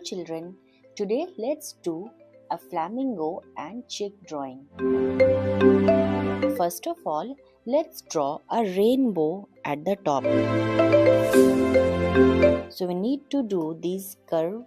children, today let's do a flamingo and chick drawing. First of all, let's draw a rainbow at the top. So we need to do this curve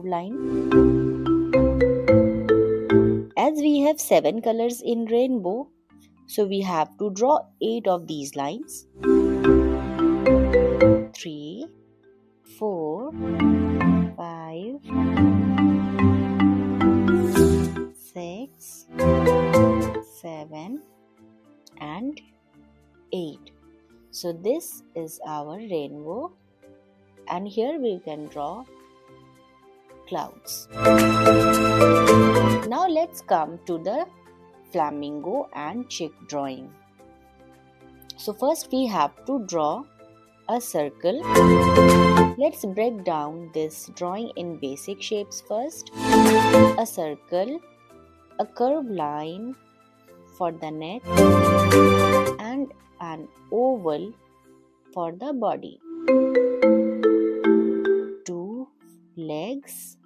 line. As we have 7 colors in rainbow, so we have to draw 8 of these lines. 3, 4, 5, 6, 7 and 8. So this is our rainbow, and here we can draw clouds. Now let's come to the flamingo and chick drawing. So first we have to draw a circle. Let's break down this drawing in basic shapes first. A circle, a curved line for the neck, and an oval for the body. 2 legs.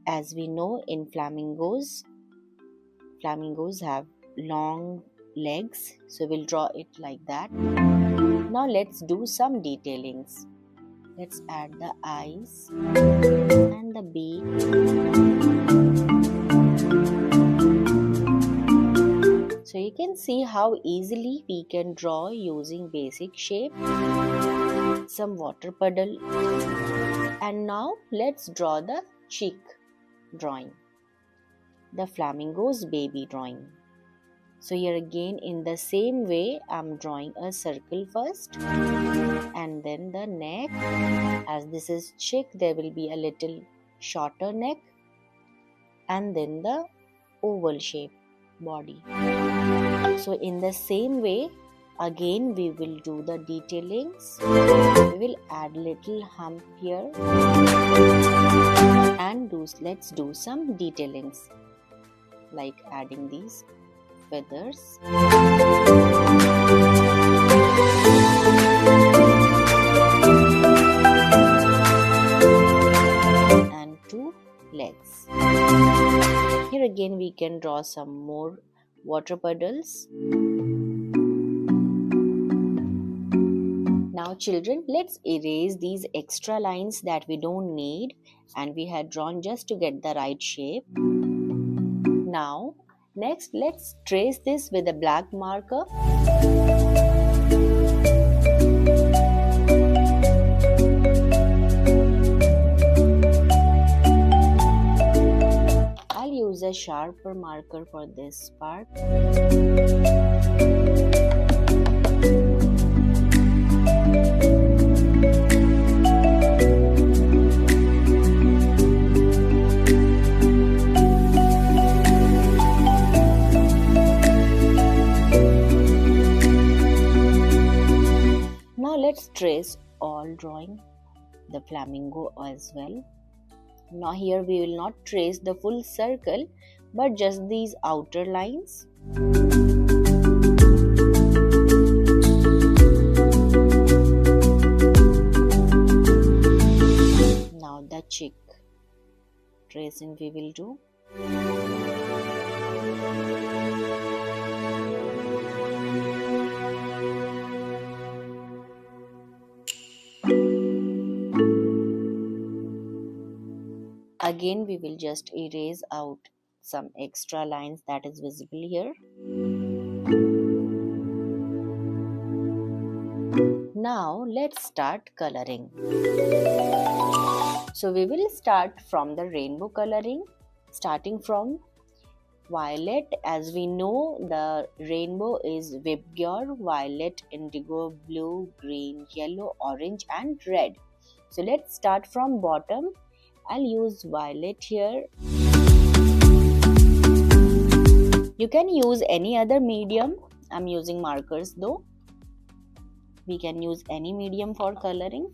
As we know, in flamingos have long legs, so we'll draw it like that. Now let's do some detailings. Let's add the eyes and the beak. So you can see how easily we can draw using basic shape. Some water puddle. And now let's draw the chick drawing, the flamingo's baby drawing. So here again, in the same way, I'm drawing a circle first, and then the neck. As this is chick, there will be a little shorter neck, and then the oval shape body. So in the same way, again we will do the detailings. We will add little hump here, and let's do some detailings, like adding these feathers and 2 legs. Here again we can draw some more water puddles. Now children, let's erase these extra lines that we don't need and we had drawn just to get the right shape. Now, next let's trace this with a black marker. I'll use a sharper marker for this part. Let's trace all drawing the flamingo as well. Now here we will not trace the full circle, but just these outer lines. Now the chick tracing we will do. Again we will just erase out some extra lines that is visible here. Now let's start coloring. So we will start from the rainbow coloring, starting from violet. As we know, the rainbow is vibgyor, violet, indigo, blue, green, yellow, orange and red. So let's start from bottom. I'll use violet here. You can use any other medium. I'm using markers though. We can use any medium for coloring.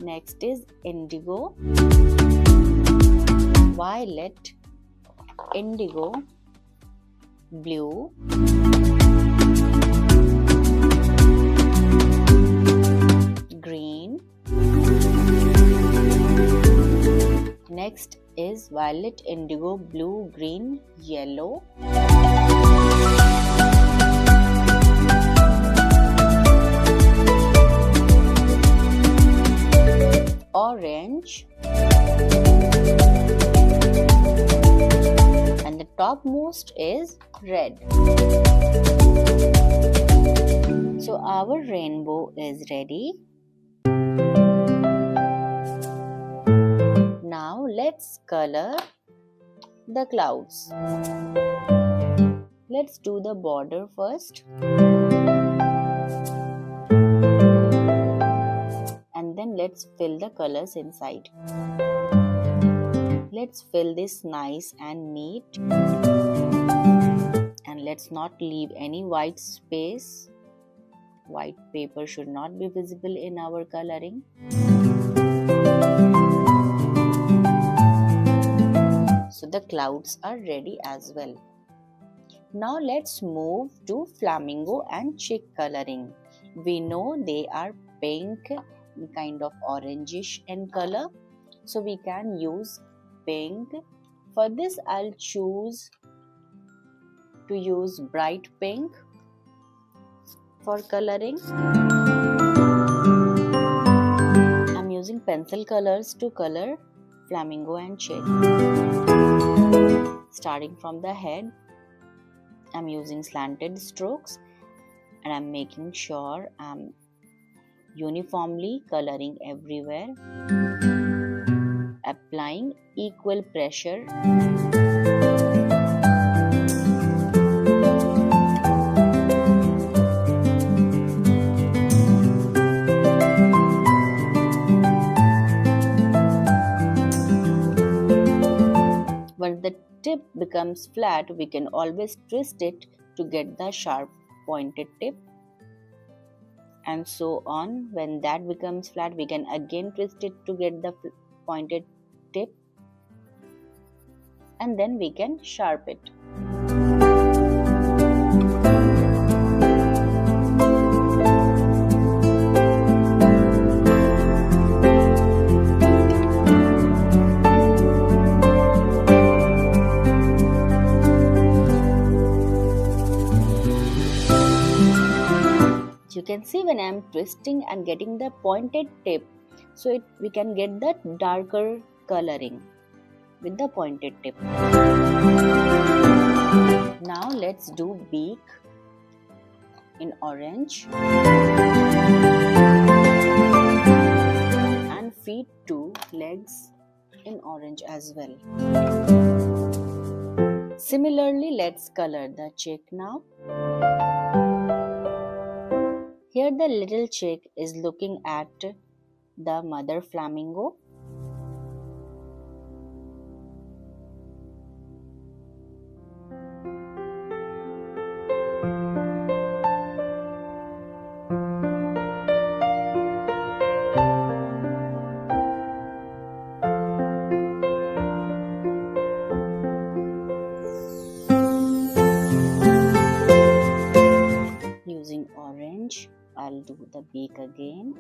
Next is indigo, violet, indigo, blue, green, Next is violet, indigo, blue, green, yellow. Orange. And the topmost is red. So our rainbow is ready. Now let's color the clouds. Let's do the border first. And then let's fill the colors inside. Let's fill this nice and neat. And let's not leave any white space. White paper should not be visible in our coloring. So the clouds are ready as well. Now let's move to flamingo and chick coloring. We know they are pink, kind of orangish in color. So we can use pink. For this I'll choose to use bright pink for coloring. I'm using pencil colors to color flamingo and chick. Starting from the head, I'm using slanted strokes and I'm making sure I'm uniformly coloring everywhere, applying equal pressure. Once the tip becomes flat, we can always twist it to get the sharp pointed tip. And so on. When that becomes flat, we can again twist it to get the pointed tip. And then we can sharp it. You can see when I am twisting and getting the pointed tip, so we can get the darker coloring with the pointed tip. Now let's do beak in orange and feet to legs in orange as well. Similarly, let's color the chick now. Here the little chick is looking at the mother flamingo. Using orange, I'll do the beak again.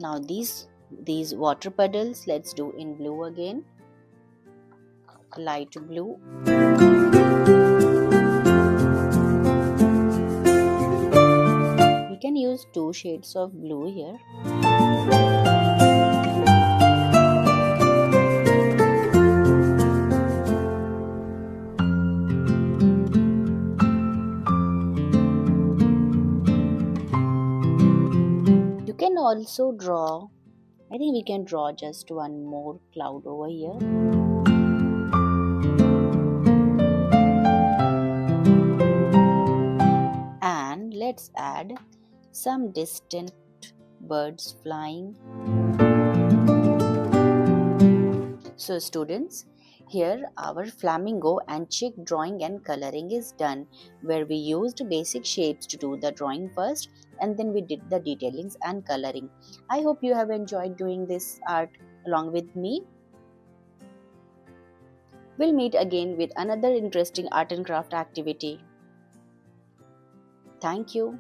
Now these water puddles, let's do in blue again. Light blue. We can use 2 shades of blue here. You can also draw, I think we can draw just one more cloud over here. And let's add some distant birds flying. So students, here our flamingo and chick drawing and coloring is done, where we used basic shapes to do the drawing first and then we did the detailings and coloring. I hope you have enjoyed doing this art along with me. We'll meet again with another interesting art and craft activity. Thank you.